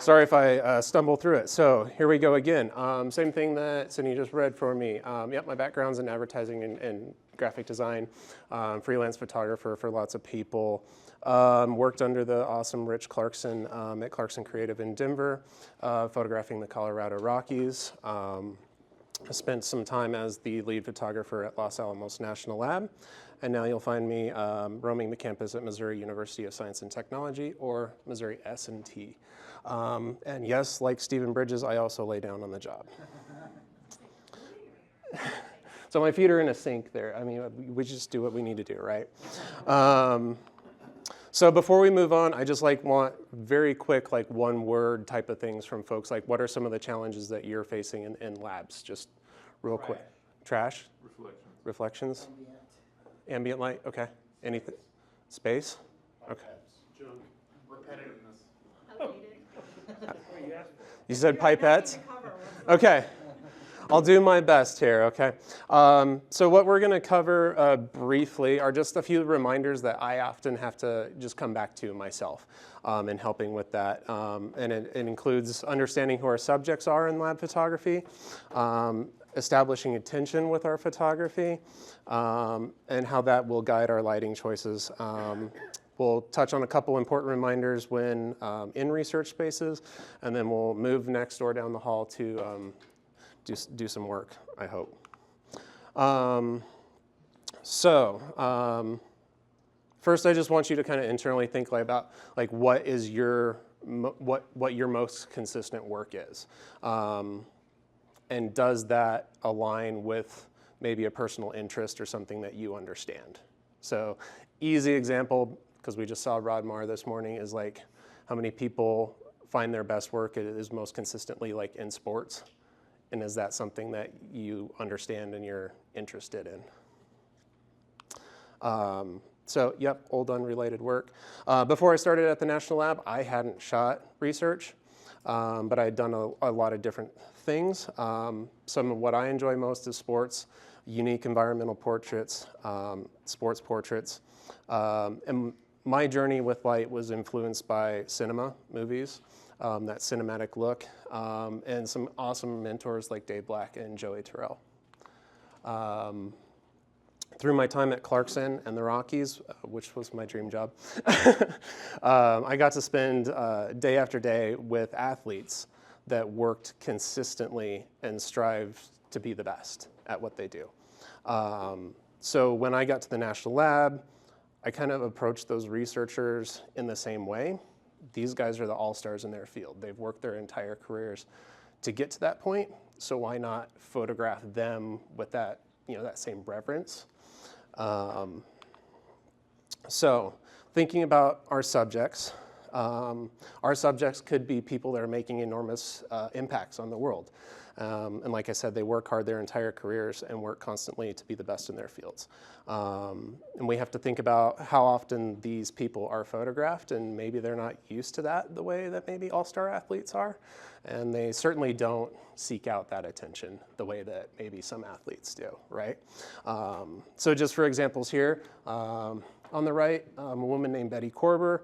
Sorry if I stumble through it. So here we go again. Same thing that Sydney just read for me. Yep, my background's in advertising and graphic design, freelance photographer for lots of people. Worked under the awesome Rich Clarkson at Clarkson Creative in Denver, photographing the Colorado Rockies. I spent some time as the lead photographer at Los Alamos National Lab, and now you'll find me roaming the campus at Missouri University of Science and Technology, or Missouri S&T. And yes, like Stephen Bridges, I also lay down on the job. So my feet are in a sink there. I mean, we just do what we need to do, right? So before we move on, I just want very quick, one word type of things from folks. Like, what are some of the challenges that you're facing in labs? Just real quick. Trash? Reflections? Ambient light, okay. Anything? Space? Okay. Junk. Repetitiveness. You said pipettes? Okay. I'll do my best here, okay? So what we're gonna cover briefly are just a few reminders that I often have to just come back to myself in helping with that. And it includes understanding who our subjects are in lab photography, establishing attention with our photography, and how that will guide our lighting choices. We'll touch on a couple important reminders when in research spaces, and then we'll move next door down the hall to do some work, I hope. First, I just want you to kind of internally think about what is what your most consistent work is, and does that align with maybe a personal interest or something that you understand? So, easy example, because we just saw Rod Marr this morning, is how many people find their best work is most consistently in sports. And is that something that you understand and you're interested in? So, yep, old unrelated work. Before I started at the National Lab, I hadn't shot research, but I had done a lot of different things. Some of what I enjoy most is sports, unique environmental portraits, sports portraits. And my journey with light was influenced by cinema, movies. That cinematic look, and some awesome mentors like Dave Black and Joey Terrell. Through my time at Clarkson and the Rockies, which was my dream job, I got to spend day after day with athletes that worked consistently and strived to be the best at what they do. So when I got to the National Lab, I kind of approached those researchers in the same way. These guys are the all-stars in their field. They've worked their entire careers to get to that point, so why not photograph them with that, that same reverence? So thinking about our subjects could be people that are making enormous impacts on the world. And like I said, they work hard their entire careers and work constantly to be the best in their fields. And we have to think about how often these people are photographed, and maybe they're not used to that the way that maybe all-star athletes are. And they certainly don't seek out that attention the way that maybe some athletes do, right? So just for examples here, on the right, a woman named Betty Korber.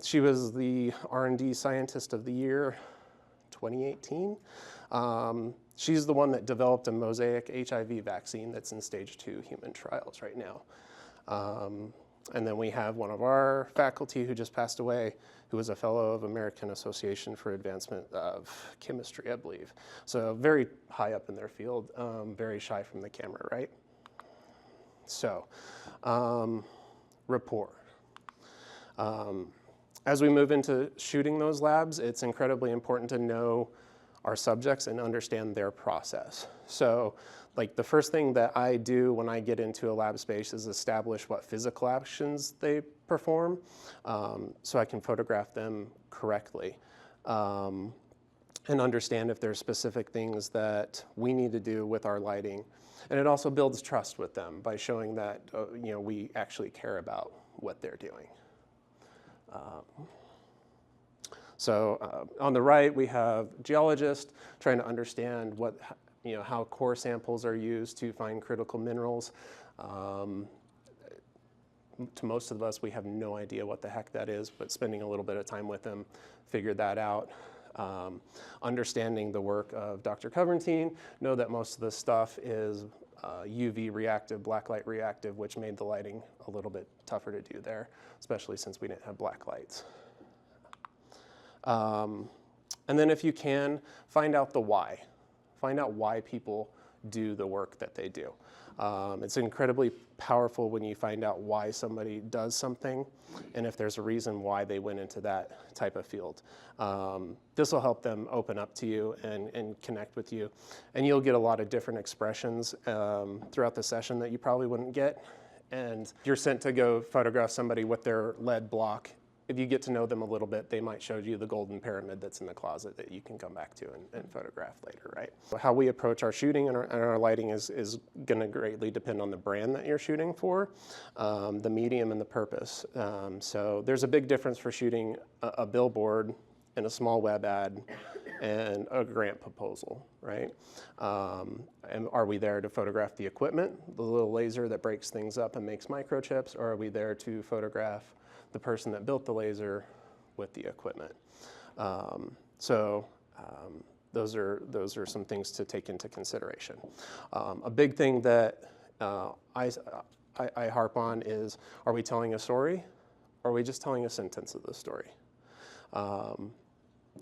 She was the R&D Scientist of the Year 2018. She's the one that developed a mosaic HIV vaccine that's in stage 2 human trials right now. And then we have one of our faculty who just passed away, who was a fellow of American Association for Advancement of Chemistry, I believe. So very high up in their field, very shy from the camera, right? So, rapport. As we move into shooting those labs, it's incredibly important to know our subjects and understand their process. So the first thing that I do when I get into a lab space is establish what physical actions they perform, so I can photograph them correctly, and understand if there's specific things that we need to do with our lighting. And it also builds trust with them by showing that we actually care about what they're doing. So on the right, we have geologists trying to understand how core samples are used to find critical minerals. to most of us, we have no idea what the heck that is, but spending a little bit of time with them, figured that out. Understanding the work of Dr. Coventine, know that most of the stuff is UV reactive, blacklight reactive, which made the lighting a little bit tougher to do there, especially since we didn't have black lights. And then if you can, find out the why. Find out why people do the work that they do. It's incredibly powerful when you find out why somebody does something and if there's a reason why they went into that type of field. This will help them open up to you and connect with you. And you'll get a lot of different expressions throughout the session that you probably wouldn't get. And you're sent to go photograph somebody with their lead block. If you get to know them a little bit, they might show you the golden pyramid that's in the closet that you can come back to and photograph later, right? How we approach our shooting and our lighting is going to greatly depend on the brand that you're shooting for, the medium and the purpose. So there's a big difference for shooting a billboard and a small web ad and a grant proposal, right? And are we there to photograph the equipment, the little laser that breaks things up and makes microchips, or are we there to photograph the person that built the laser with the equipment? Those are some things to take into consideration. A big thing that I harp on is, are we telling a story, or are we just telling a sentence of the story?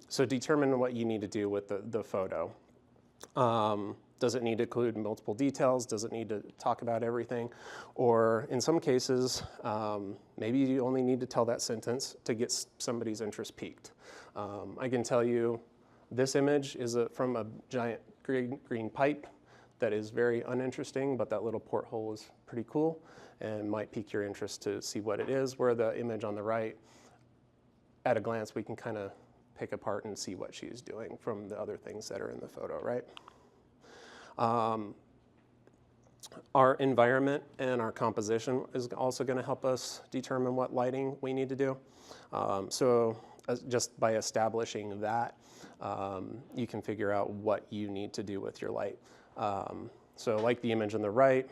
So determine what you need to do with the photo. Does it need to include multiple details? Does it need to talk about everything? Or in some cases, maybe you only need to tell that sentence to get somebody's interest piqued. I can tell you this image is from a giant green pipe that is very uninteresting, but that little porthole is pretty cool and might pique your interest to see what it is, where the image on the right, at a glance, we can kind of pick apart and see what she's doing from the other things that are in the photo, right? Our environment and our composition is also going to help us determine what lighting we need to do. Just by establishing that, you can figure out what you need to do with your light. So like the image on the right,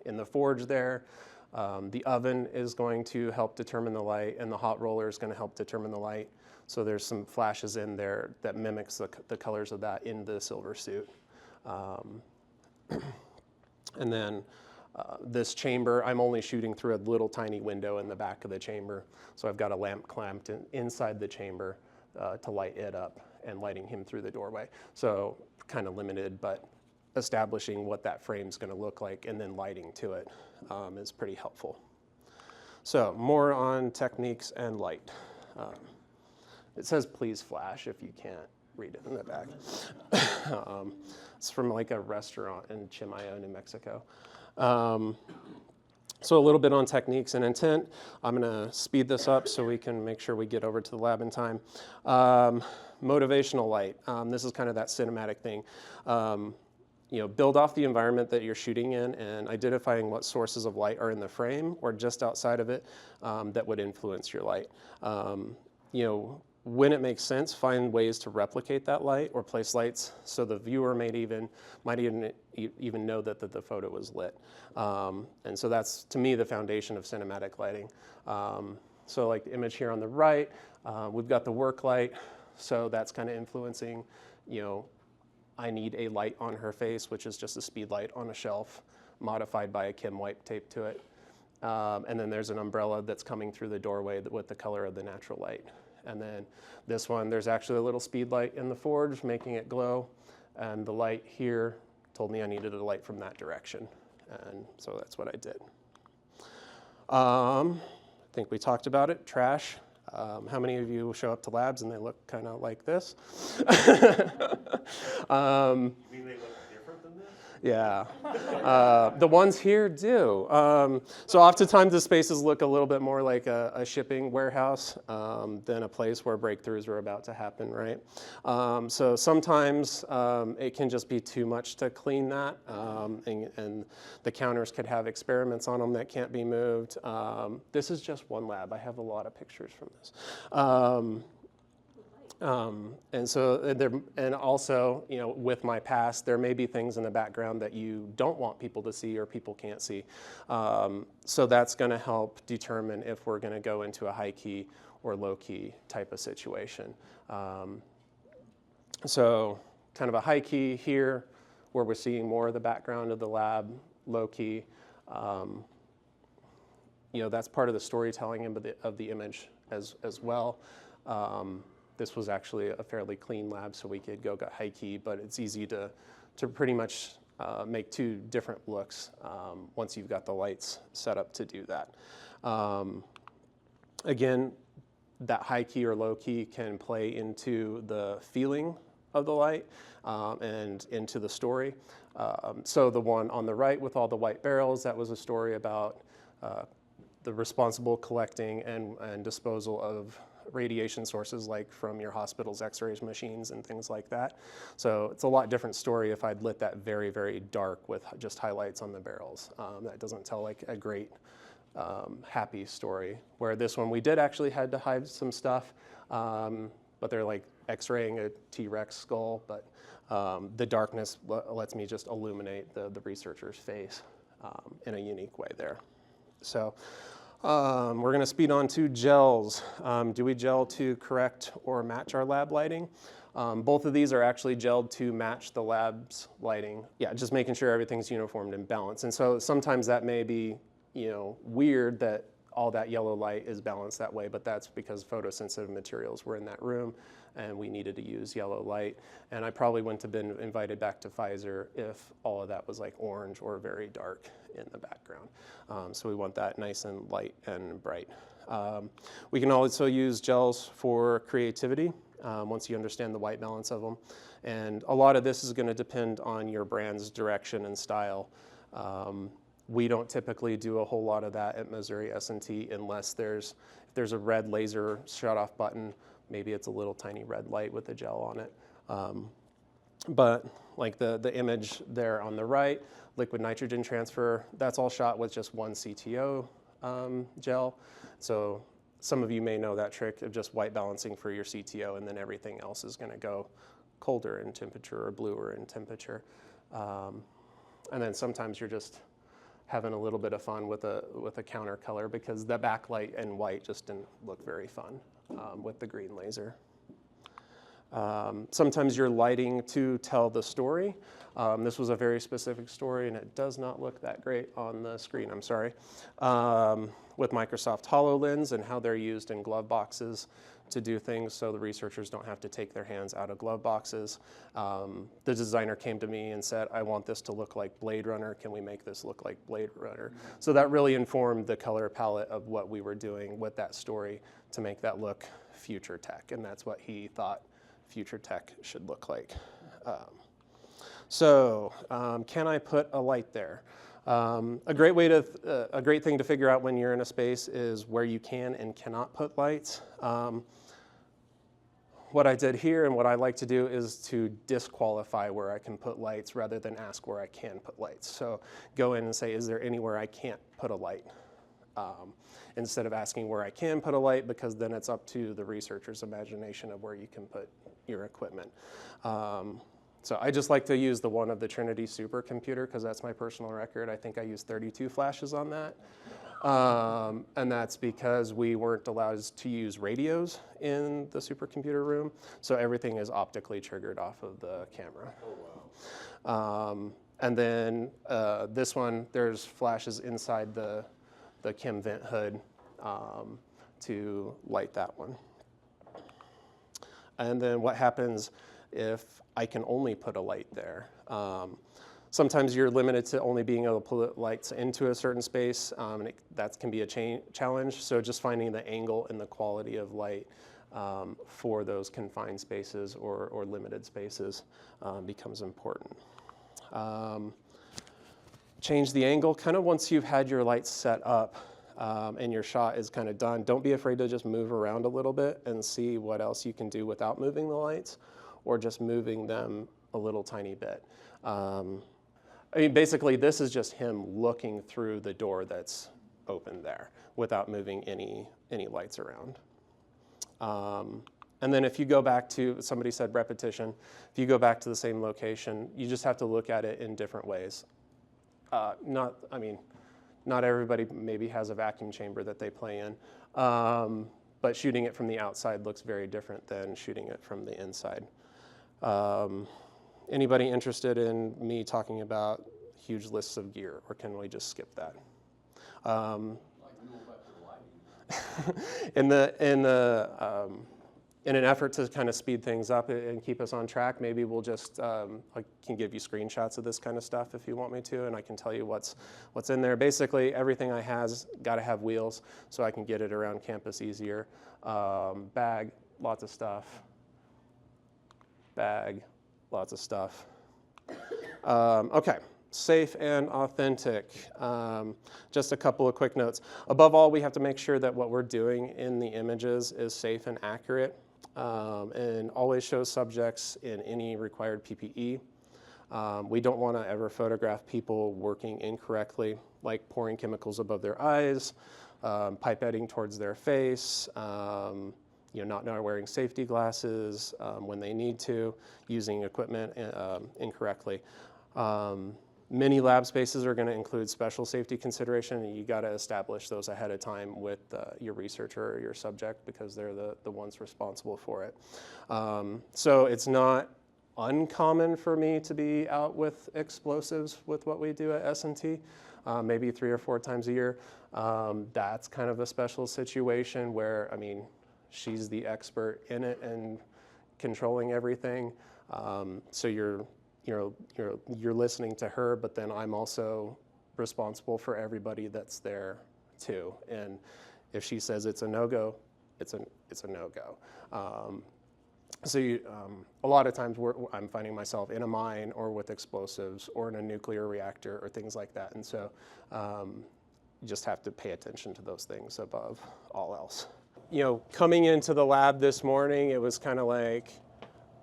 in the forge there, the oven is going to help determine the light, and the hot roller is going to help determine the light. So there's some flashes in there that mimics the colors of that in the silver suit. And then this chamber, I'm only shooting through a little tiny window in the back of the chamber. So I've got a lamp clamped inside the chamber to light it up and lighting him through the doorway. So kind of limited, but establishing what that frame's going to look like and then lighting to it is pretty helpful. So more on techniques and light. It says please flash if you can't read it in the back. It's from like a restaurant in Chimayo, New Mexico. So a little bit on techniques and intent. I'm going to speed this up so we can make sure we get over to the lab in time. Motivational light. This is kind of that cinematic thing. Build off the environment that you're shooting in and identifying what sources of light are in the frame or just outside of it that would influence your light. When it makes sense, find ways to replicate that light or place lights so the viewer might even know that the photo was lit. And so that's, to me, the foundation of cinematic lighting. So like the image here on the right, we've got the work light, so that's kind of influencing, I need a light on her face, which is just a speed light on a shelf, modified by a Kim wipe taped to it. And then there's an umbrella that's coming through the doorway with the color of the natural light. And then this one, there's actually a little speed light in the forge making it glow. And the light here told me I needed a light from that direction. And so that's what I did. I think we talked about it, trash. How many of you show up to labs and they look kind of like this? You mean they look different than this? Yeah, the ones here do. So oftentimes the spaces look a little bit more like a shipping warehouse than a place where breakthroughs are about to happen, right? So sometimes it can just be too much to clean that, and the counters could have experiments on them that can't be moved. This is just one lab. I have a lot of pictures from this. And also, with my past, there may be things in the background that you don't want people to see or people can't see. So that's going to help determine if we're going to go into a high key or low key type of situation. So kind of a high key here, where we're seeing more of the background of the lab. Low key, that's part of the storytelling of the image as well. This was actually a fairly clean lab, so we could go high key, but it's easy to pretty much make two different looks once you've got the lights set up to do that. Again, that high key or low key can play into the feeling of the light and into the story. So the one on the right with all the white barrels, that was a story about the responsible collecting and disposal of radiation sources, like from your hospital's x-ray machines and things like that. So it's a lot different story if I'd lit that very, very dark with just highlights on the barrels. That doesn't tell like a great happy story. Where this one, we did actually had to hide some stuff, but they're like x-raying a T-Rex skull, but the darkness lets me just illuminate the researcher's face in a unique way there. So we're going to speed on to gels. Do we gel to correct or match our lab lighting? Both of these are actually gelled to match the lab's lighting. Yeah, just making sure everything's uniformed and balanced. And so sometimes that may be, weird that all that yellow light is balanced that way, but that's because photosensitive materials were in that room and we needed to use yellow light. And I probably wouldn't have been invited back to Pfizer if all of that was like orange or very dark in the background. So we want that nice and light and bright. We can also use gels for creativity once you understand the white balance of them. And a lot of this is going to depend on your brand's direction and style. We don't typically do a whole lot of that at Missouri S&T unless if there's a red laser shut-off button. Maybe it's a little tiny red light with a gel on it. But like the image there on the right, liquid nitrogen transfer, that's all shot with just one CTO gel. So some of you may know that trick of just white balancing for your CTO, and then everything else is going to go colder in temperature or bluer in temperature. And then sometimes you're just having a little bit of fun with a counter color, because the backlight and white just didn't look very fun with the green laser. Sometimes you're lighting to tell the story. This was a very specific story, and it does not look that great on the screen, I'm sorry. With Microsoft HoloLens and how they're used in glove boxes to do things so the researchers don't have to take their hands out of glove boxes. The designer came to me and said, I want this to look like Blade Runner. Can we make this look like Blade Runner? So that really informed the color palette of what we were doing with that story to make that look future tech, and that's what he thought future tech should look like. Can I put a light there? A great thing to figure out when you're in a space is where you can and cannot put lights. What I did here and what I like to do is to disqualify where I can put lights rather than ask where I can put lights. So go in and say, is there anywhere I can't put a light? Instead of asking where I can put a light, because then it's up to the researcher's imagination of where you can put your equipment. So I just like to use the one of the Trinity supercomputer, because that's my personal record. I think I used 32 flashes on that. And that's because we weren't allowed to use radios in the supercomputer room. So everything is optically triggered off of the camera. Oh, wow. And then this one, there's flashes inside the chem vent hood to light that one. And then what happens if I can only put a light there? Sometimes you're limited to only being able to put lights into a certain space, and that can be a challenge. So just finding the angle and the quality of light for those confined spaces or limited spaces becomes important. Change the angle kind of once you've had your lights set up and your shot is kind of done. Don't be afraid to just move around a little bit and see what else you can do without moving the lights, or just moving them a little tiny bit. I mean, basically, this is just him looking through the door that's open there without moving any lights around. And And then if you go back to, somebody said repetition, if you go back to the same location, you just have to look at it in different ways. Not everybody maybe has a vacuum chamber that they play in, but shooting it from the outside looks very different than shooting it from the inside. Anybody interested in me talking about huge lists of gear, or can we just skip that? In an effort to kind of speed things up and keep us on track, maybe we'll just, I can give you screenshots of this kind of stuff if you want me to, and I can tell you what's in there. Basically, everything I has got to have wheels so I can get it around campus easier. Bag, lots of stuff. Bag, lots of stuff. Okay. Safe and authentic. Just a couple of quick notes. Above all, we have to make sure that what we're doing in the images is safe and accurate, and always show subjects in any required PPE. We don't want to ever photograph people working incorrectly, like pouring chemicals above their eyes, pipetting towards their face, not wearing safety glasses when they need to, using equipment incorrectly. Many lab spaces are going to include special safety consideration, and you got to establish those ahead of time with your researcher or your subject, because they're the ones responsible for it. So it's not uncommon for me to be out with explosives with what we do at S&T, maybe 3 or 4 times a year. That's kind of a special situation where, she's the expert in it and controlling everything. So you're listening to her, but then I'm also responsible for everybody that's there too. And if she says it's a no-go, it's a no-go. A lot of times I'm finding myself in a mine or with explosives or in a nuclear reactor or things like that. And so you just have to pay attention to those things above all else. Coming into the lab this morning, it was kind of like,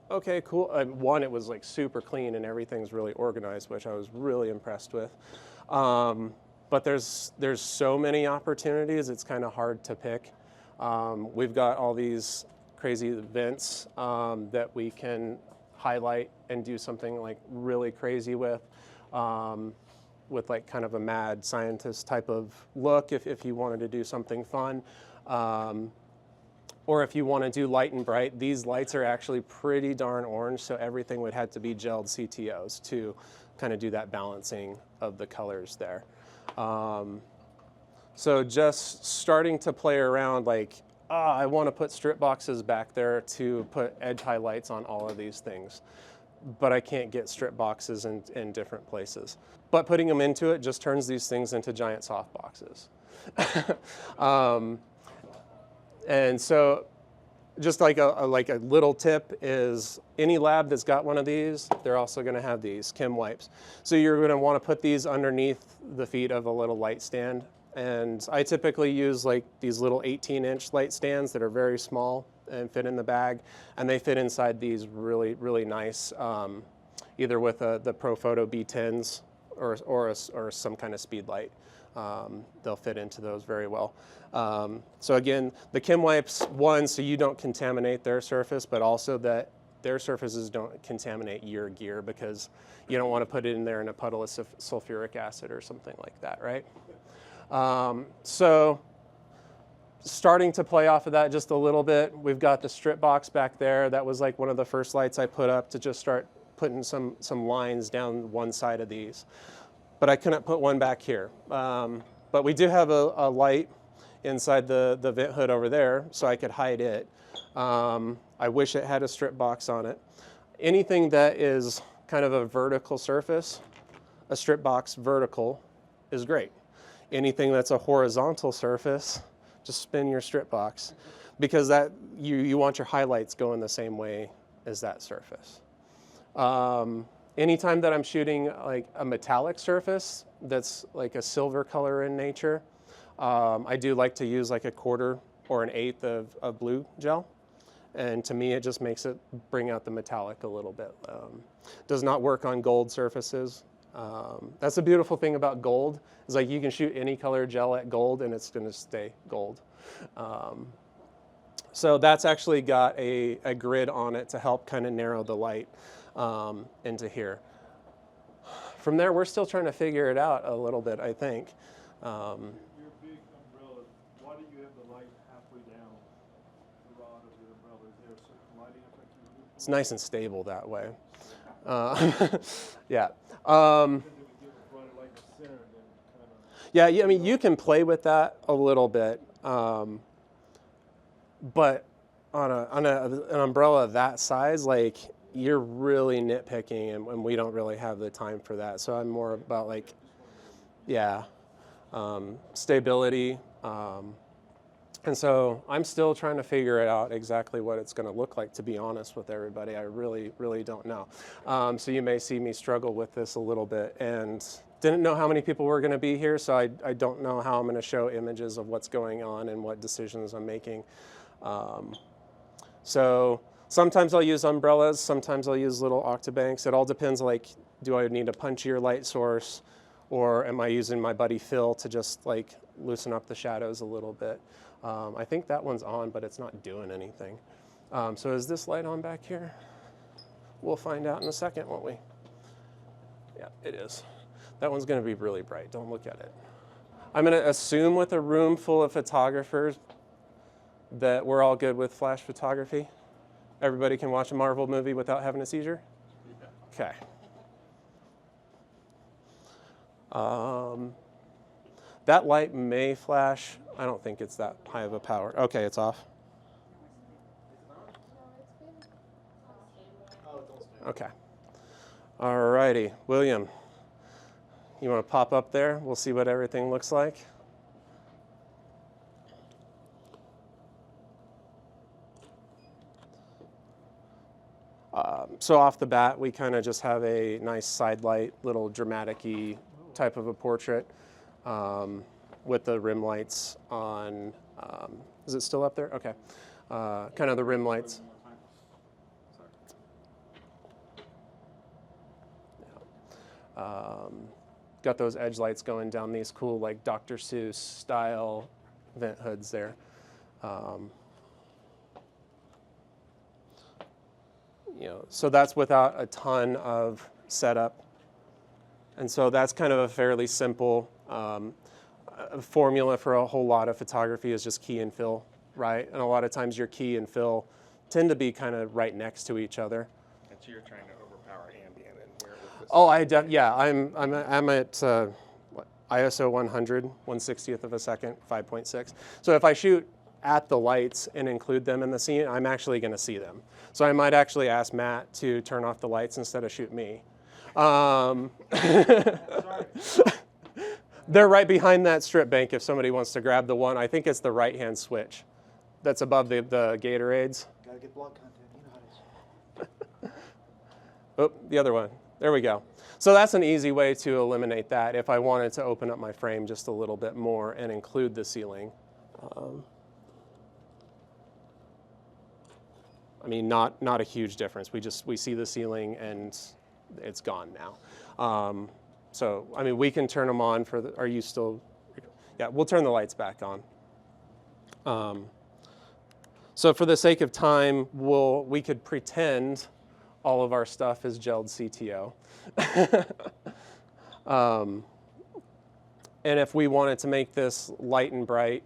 okay, cool. One, it was like super clean and everything's really organized, which I was really impressed with. But there's so many opportunities, it's kind of hard to pick. We've got all these crazy events that we can highlight and do something like really crazy with like kind of a mad scientist type of look if you wanted to do something fun. Or if you want to do light and bright, these lights are actually pretty darn orange, so everything would have to be gelled CTOs to kind of do that balancing of the colors there. So just starting to play around like, I want to put strip boxes back there to put edge highlights on all of these things, but I can't get strip boxes in different places. But putting them into it just turns these things into giant soft boxes. And so just like a little tip is any lab that's got one of these, they're also going to have these chem wipes. So you're going to want to put these underneath the feet of a little light stand. And I typically use like these little 18-inch light stands that are very small and fit in the bag. And they fit inside these really, really nice, either with the ProPhoto B10s or some kind of speed light. They'll fit into those very well. So again, the chem wipes, one, so you don't contaminate their surface, but also that their surfaces don't contaminate your gear, because you don't want to put it in there in a puddle of sulfuric acid or something like that, right? So starting to play off of that just a little bit, we've got the strip box back there. That was like one of the first lights I put up to just start putting some lines down one side of these. But I couldn't put one back here. But we do have a light inside the vent hood over there, so I could hide it. I wish it had a strip box on it. Anything that is kind of a vertical surface, a strip box vertical is great. Anything that's a horizontal surface, just spin your strip box, because that you want your highlights going the same way as that surface. Anytime that I'm shooting like a metallic surface that's like a silver color in nature, I do like to use like 1/4 or 1/8 of blue gel. And to me, it just makes it bring out the metallic a little bit. Does not work on gold surfaces. That's the beautiful thing about gold, is like you can shoot any color gel at gold and it's going to stay gold. So that's actually got a grid on it to help kind of narrow the light into here. From there, we're still trying to figure it out a little bit, I think. Your big umbrella, why do you have the light halfway down the rod of your umbrella? Is there a certain lighting effect you do? It's nice and stable that way. Yeah. Because it would give a brighter light in the center and then kind of... Yeah, I mean, you can play with that a little bit, but on an umbrella that size, like, you're really nitpicking, and we don't really have the time for that. So I'm more about, like, yeah, stability. And so I'm still trying to figure it out exactly what it's going to look like, to be honest with everybody. I really, really don't know. So you may see me struggle with this a little bit, and didn't know how many people were going to be here, so I don't know how I'm going to show images of what's going on and what decisions I'm making. So sometimes I'll use umbrellas, sometimes I'll use little octabanks. It all depends, like, do I need a punchier light source, or am I using my buddy Phil to just, like, loosen up the shadows a little bit? I think that one's on, but it's not doing anything. So is this light on back here? We'll find out in a second, won't we? Yeah, it is. That one's going to be really bright. Don't look at it. I'm going to assume with a room full of photographers that we're all good with flash photography. Everybody can watch a Marvel movie without having a seizure? Okay. That light may flash. I don't think it's that high of a power. Okay, it's off. Okay. All righty. William, you want to pop up there? We'll see what everything looks like. So off the bat, we kind of just have a nice side light, little dramatic-y type of a portrait with the rim lights on. Is it still up there? Okay. Kind of the rim lights. Got those edge lights going down these cool, like, Dr. Seuss style vent hoods there. So that's without a ton of setup. And so that's kind of a fairly simple formula for a whole lot of photography is just key and fill, right? And a lot of times your key and fill tend to be kind of right next to each other. And so you're trying to overpower ambient and where with this. Oh, I'm at what, ISO 100, 1/60th of a second, 5.6. So if I shoot at the lights and include them in the scene, I'm actually going to see them. So I might actually ask Matt to turn off the lights instead of shoot me. They're right behind that strip bank if somebody wants to grab the one. I think it's the right-hand switch that's above the Gatorades. Gotta get blog content, you know how it is. Oh, the other one. There we go. So that's an easy way to eliminate that if I wanted to open up my frame just a little bit more and include the ceiling. I mean, not a huge difference. We see the ceiling and it's gone now. So, I mean, we can turn them on for the, are you still, yeah, we'll turn the lights back on. So for the sake of time, we could pretend all of our stuff is gelled CTO. And if we wanted to make this light and bright,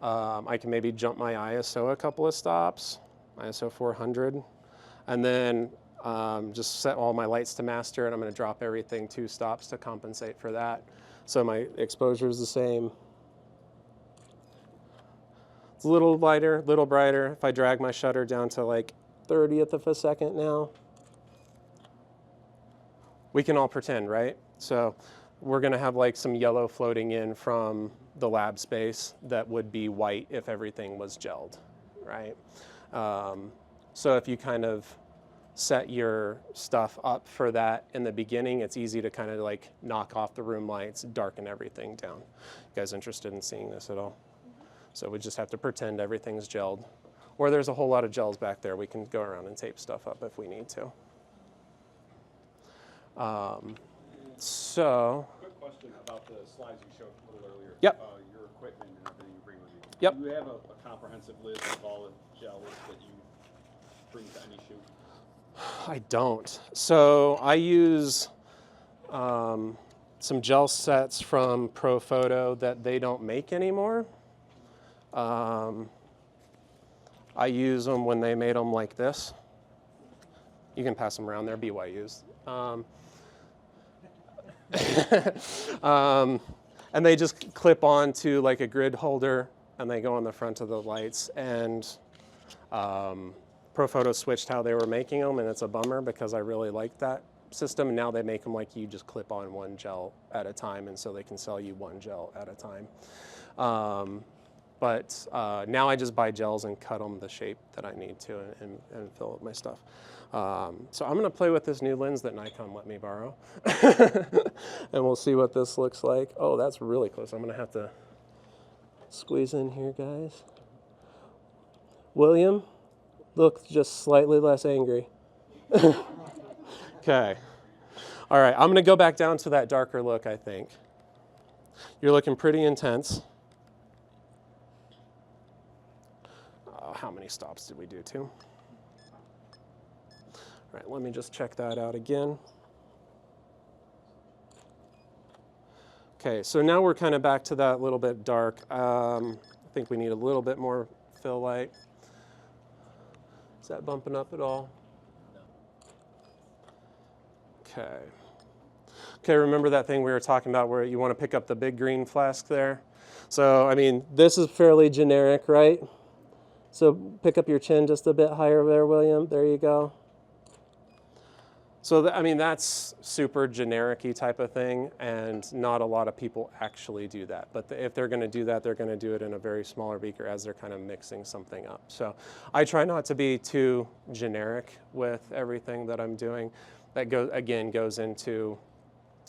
I can maybe jump my ISO a couple of stops, ISO 400, and then just set all my lights to master, and I'm going to drop everything 2 stops to compensate for that. So my exposure is the same. It's a little lighter, little brighter. If I drag my shutter down to like 30th of a second now, we can all pretend, right? So we're going to have like some yellow floating in from the lab space that would be white if everything was gelled, right? So if you kind of set your stuff up for that in the beginning, it's easy to kind of like knock off the room lights, darken everything down. You guys interested in seeing this at all? So we just have to pretend everything's gelled. Or there's a whole lot of gels back there. We can go around and tape stuff up if we need to. So. Quick question about the slides you showed a little earlier. Yep. Your equipment and everything you bring with you. Yep. Do you have a comprehensive list of all the gels that you bring to any shoot? I don't. So I use some gel sets from Profoto that they don't make anymore. I use them when they made them like this. You can pass them around, they're BYUs. And they just clip on to like a grid holder and they go on the front of the lights. And Profoto switched how they were making them, and it's a bummer because I really like that system. And now they make them like you just clip on one gel at a time, and so they can sell you one gel at a time. But now I just buy gels and cut them the shape that I need to and fill up my stuff. So I'm going to play with this new lens that Nikon let me borrow. And we'll see what this looks like. Oh, that's really close. I'm going to have to squeeze in here, guys. William, look just slightly less angry. Okay. All right, I'm going to go back down to that darker look, I think. You're looking pretty intense. How many stops did we do? 2? All right, let me just check that out again. Okay, so now we're kind of back to that little bit dark. I think we need a little bit more fill light. Is that bumping up at all? Okay. Okay, remember that thing we were talking about where you want to pick up the big green flask there? So, I mean, this is fairly generic, right? So pick up your chin just a bit higher there, William. There you go. So, I mean, that's super generic-y type of thing, and not a lot of people actually do that. But if they're going to do that, they're going to do it in a very smaller beaker as they're kind of mixing something up. So I try not to be too generic with everything that I'm doing. That, goes into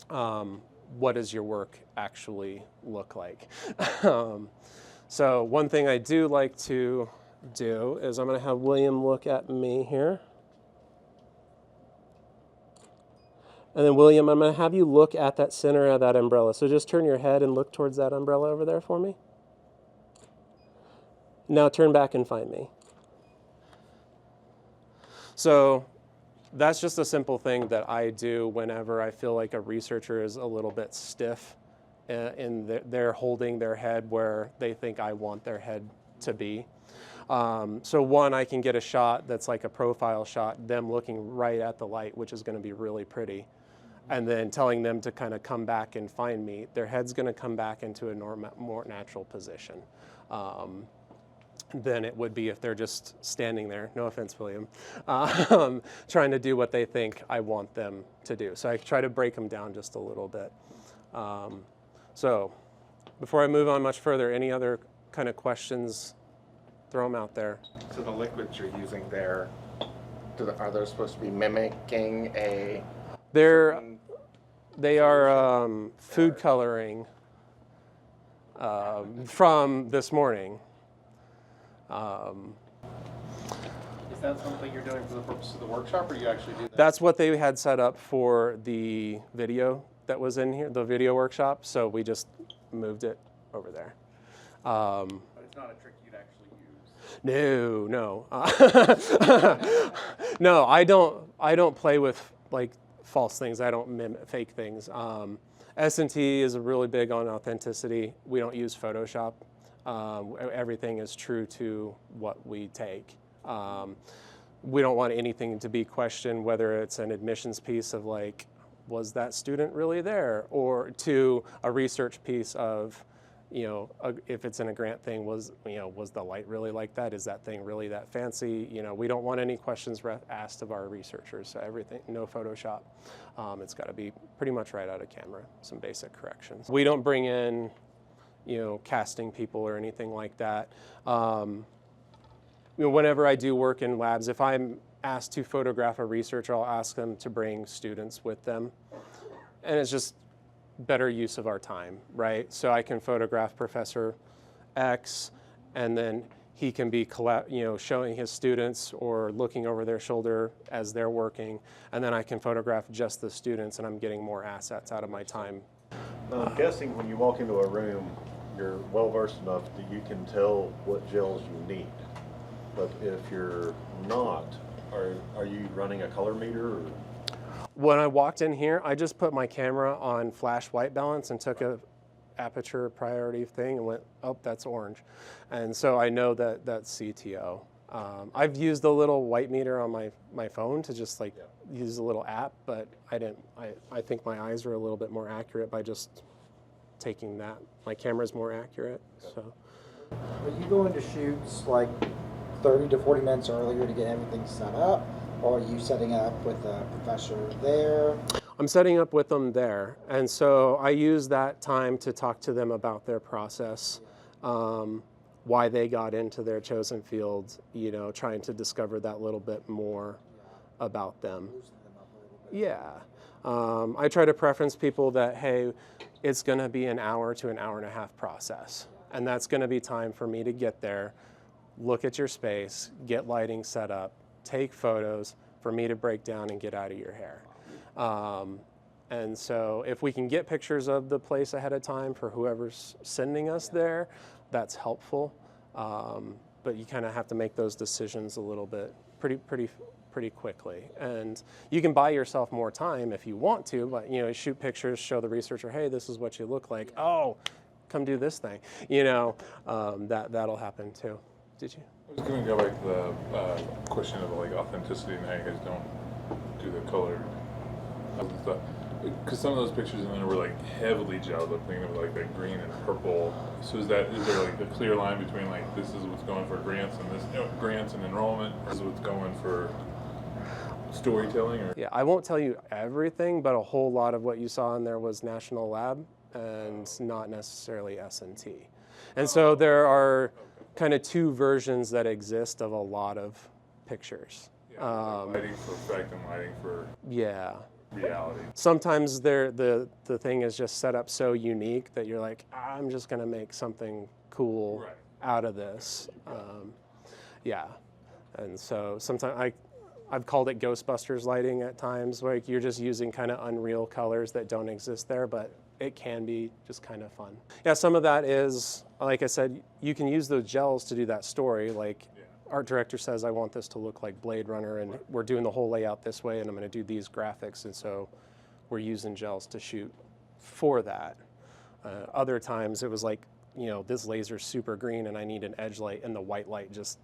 what does your work actually look like. So one thing I do like to do is I'm going to have William look at me here. And then William, I'm going to have you look at that center of that umbrella. So just turn your head and look towards that umbrella over there for me. Now turn back and find me. So that's just a simple thing that I do whenever I feel like a researcher is a little bit stiff in they're holding their head where they think I want their head to be. So one, I can get a shot that's like a profile shot, them looking right at the light, which is going to be really pretty, and then telling them to kind of come back and find me. Their head's going to come back into a more natural position than it would be if they're just standing there, no offense, William, trying to do what they think I want them to do. So I try to break them down just a little bit. So before I move on much further, any other kind of questions? Throw them out there. So the liquids you're using there, are those supposed to be mimicking a? They are food coloring from this morning. Is that something you're doing for the purpose of the workshop, or you actually do that? That's what they had set up for the video that was in here, the video workshop. So we just moved it over there. But it's not a trick you'd actually use. No. No, I don't play with like false things. I don't mimic fake things. S&T is really big on authenticity. We don't use Photoshop. Everything is true to what we take. We don't want anything to be questioned, whether it's an admissions piece of like, was that student really there? Or to a research piece of, if it's in a grant thing, was the light really like that? Is that thing really that fancy? We don't want any questions asked of our researchers. So everything, no Photoshop. It's got to be pretty much right out of camera, some basic corrections. We don't bring in, casting people or anything like that. Whenever I do work in labs, if I'm asked to photograph a researcher, I'll ask them to bring students with them. And it's just better use of our time, right? So I can photograph Professor X, and then he can be showing his students or looking over their shoulder as they're working, and then I can photograph just the students, and I'm getting more assets out of my time. I'm guessing when you walk into a room, you're well versed enough that you can tell what gels you need. But if you're not, are you running a color meter or? When I walked in here, I just put my camera on flash white balance and took a aperture priority thing and went, oh, that's orange. And so I know that that's CTO. I've used a little white meter on my phone to just like use a little app, but I think my eyes are a little bit more accurate by just taking that. My camera's more accurate, so. Are you going to shoots like 30 to 40 minutes earlier to get everything set up? Or are you setting up with a professor there? I'm setting up with them there. And so I use that time to talk to them about their process, why they got into their chosen field, you know, trying to discover that little bit more about them. Loosen them up a little bit. Yeah. I try to preference people that, hey, it's going to be an hour to an hour and a half process. And that's going to be time for me to get there, look at your space, get lighting set up, take photos, for me to break down and get out of your hair. And so if we can get pictures of the place ahead of time for whoever's sending us there, that's helpful. But you kind of have to make those decisions a little bit pretty quickly. And you can buy yourself more time if you want to, but you know, shoot pictures, show the researcher, hey, this is what you look like. Oh, come do this thing. You know, that'll happen too. Did you? I was going to go back to the question of like authenticity and how you guys don't do the color stuff. Because some of those pictures in there were like heavily gelled up, thinking of like that green and purple. So is there like a clear line between like this is what's going for grants and this, you know, grants and enrollment, or is what's going for storytelling? Or? Yeah, I won't tell you everything, but a whole lot of what you saw in there was National Lab and not necessarily S&T. And so there are kind of two versions that exist of a lot of pictures. Yeah, like lighting for effect and lighting for reality. Sometimes the thing is just set up so unique that you're like, I'm just going to make something cool out of this. Yeah, and so sometimes I've called it Ghostbusters lighting at times, like you're just using kind of unreal colors that don't exist there, but it can be just kind of fun. Yeah, some of that is, like I said, you can use those gels to do that story. Like art director says, I want this to look like Blade Runner, and we're doing the whole layout this way, and I'm going to do these graphics, and so we're using gels to shoot for that. Other times it was like, you know, this laser's super green, and I need an edge light, and the white light just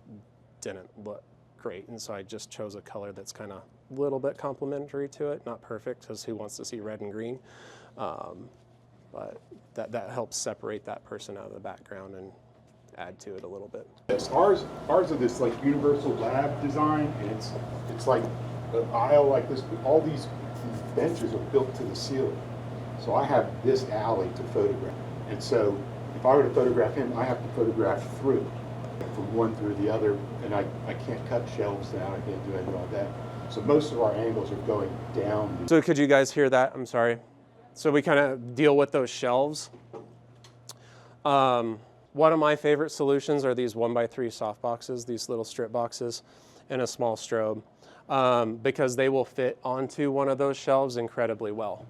didn't look great, and so I just chose a color that's kind of a little bit complementary to it, not perfect, because who wants to see red and green? But that helps separate that person out of the background and add to it a little bit. Yes, ours are this like universal lab design, and it's like an aisle like this. All these benches are built to the ceiling. So I have this alley to photograph, and so if I were to photograph him, I have to photograph through from one through the other, and I can't cut shelves down. I can't do anything like that. So most of our angles are going down. So could you guys hear that? I'm sorry. So we kind of deal with those shelves. One of my favorite solutions are these 1x3 soft boxes, these little strip boxes, and a small strobe, because they will fit onto one of those shelves incredibly well.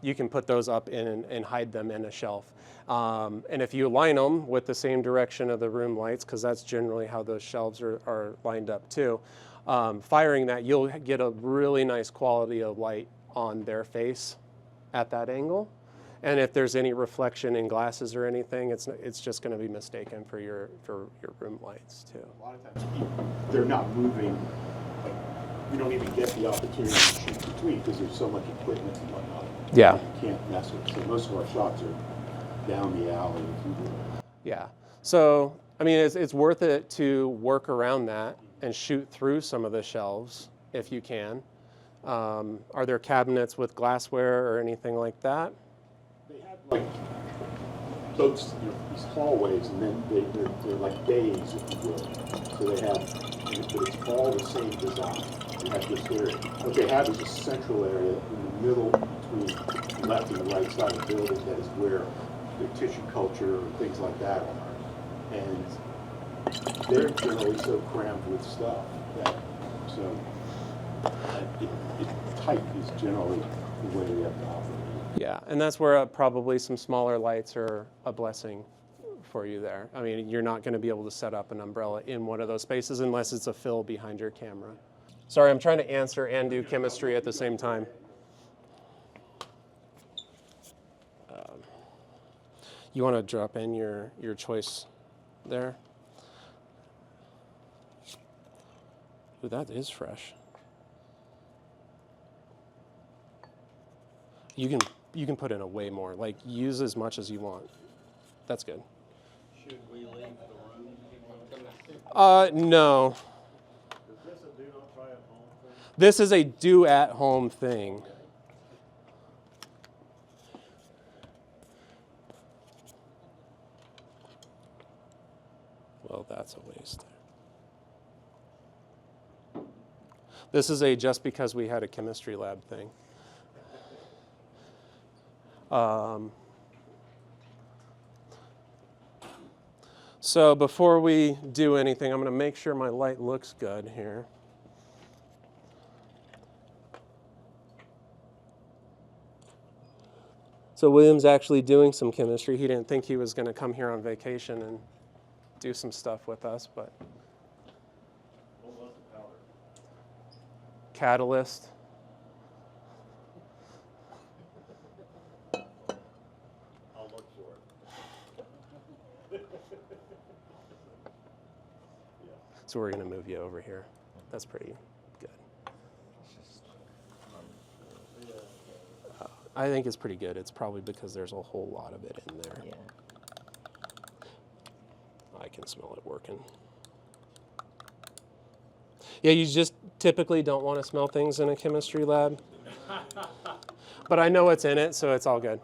You can put those up in and hide them in a shelf. And if you line them with the same direction of the room lights, because that's generally how those shelves are lined up too, firing that, you'll get a really nice quality of light on their face at that angle. And if there's any reflection in glasses or anything, it's just going to be mistaken for your room lights too. A lot of times they're not moving. Like, you don't even get the opportunity to shoot between because there's so much equipment and whatnot. Yeah. You can't mess with. So most of our shots are down the alley. Yeah. So I mean, it's worth it to work around that and shoot through some of the shelves if you can. Are there cabinets with glassware or anything like that? They have like those, you know, these hallways, and then they're like bays, if you will. So they have, but it's all the same design. They have this area. What they have is a central area in the middle between the left and the right side of the building that is where the tissue culture and things like that are. And they're generally so crammed with stuff that type is generally the way they have to operate. Yeah, and that's where probably some smaller lights are a blessing for you there. I mean, you're not going to be able to set up an umbrella in one of those spaces unless it's a fill behind your camera. Sorry, I'm trying to answer and do chemistry at the same time. You want to drop in your choice there? Ooh, that is fresh. You can put in a way more. Like, use as much as you want. That's good. Should we leave the room? No. Is this a do not try at home thing? This is a do-at-home thing. Well, that's a waste. This is a just because we had a chemistry lab thing. So before we do anything, I'm going to make sure my light looks good here. So William's actually doing some chemistry. He didn't think he was going to come here on vacation and do some stuff with us, but What was the powder? catalyst. I'll look for it. So we're going to move you over here. That's pretty good. I think it's pretty good. It's probably because there's a whole lot of it in there. Yeah. I can smell it working. Yeah, you just typically don't want to smell things in a chemistry lab. But I know what's in it, so it's all good.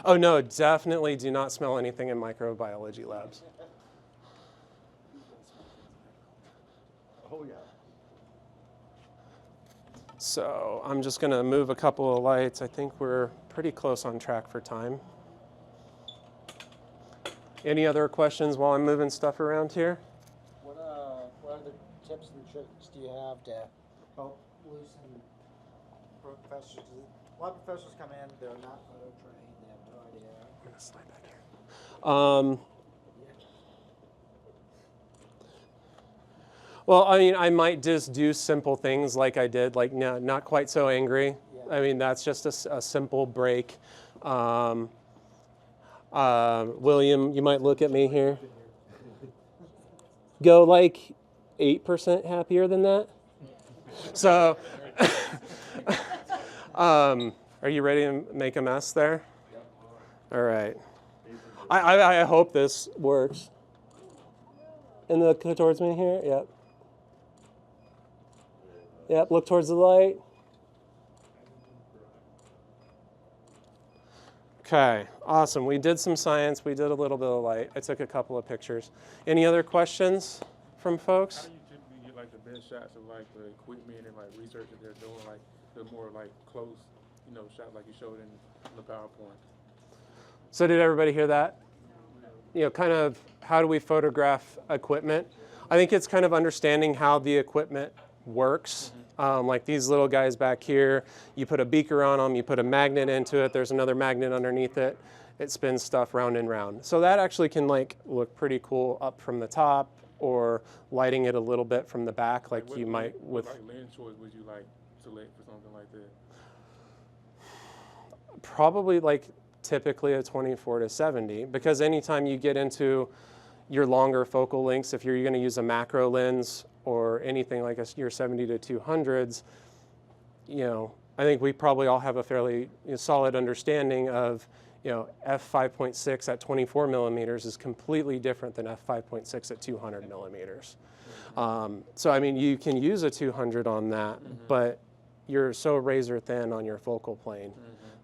Oh no, definitely do not smell anything in microbiology labs. Oh, yeah. So I'm just going to move a couple of lights. I think we're pretty close on track for time. Any other questions while I'm moving stuff around here? What other tips and tricks do you have to help loosen professors? 'Cause a lot of professors come in, they're not photo trained, they have no idea. I'm going to slide back here. Well, I mean, I might just do simple things like I did, like not quite so angry. Yeah. I mean, that's just a simple break. William, you might look at me here. Go like 8% happier than that. So, are you ready to make a mess there? All right. I hope this works. And look towards me here. Yep. Yep. Look towards the light. Okay, awesome. We did some science. We did a little bit of light. I took a couple of pictures. Any other questions from folks? How do you typically get like the best shots of like the equipment and like research that they're doing, like the more like close, shots like you showed in the PowerPoint? So did everybody hear that? Kind of how do we photograph equipment? I think it's kind of understanding how the equipment works. Like these little guys back here, you put a beaker on them, you put a magnet into it, there's another magnet underneath it, it spins stuff round and round. So that actually can look pretty cool up from the top, or lighting it a little bit from the back, like you might with. What lens choice would you like select for something like that? Probably typically a 24-70, because anytime you get into your longer focal lengths, if you're going to use a macro lens or anything like your 70-200s, I think we probably all have a fairly solid understanding of, f5.6 at 24 millimeters is completely different than f5.6 at 200 millimeters. So I mean, you can use a 200 on that, but you're so razor thin on your focal plane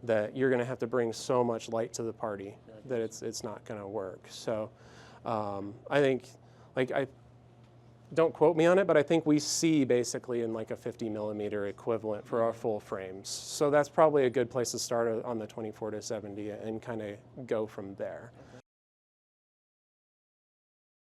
that you're going to have to bring so much light to the party that it's not going to work. So I think, don't quote me on it, but I think we see basically in a 50 millimeter equivalent for our full frames. So that's probably a good place to start on the 24-70 and kind of go from there. Okay.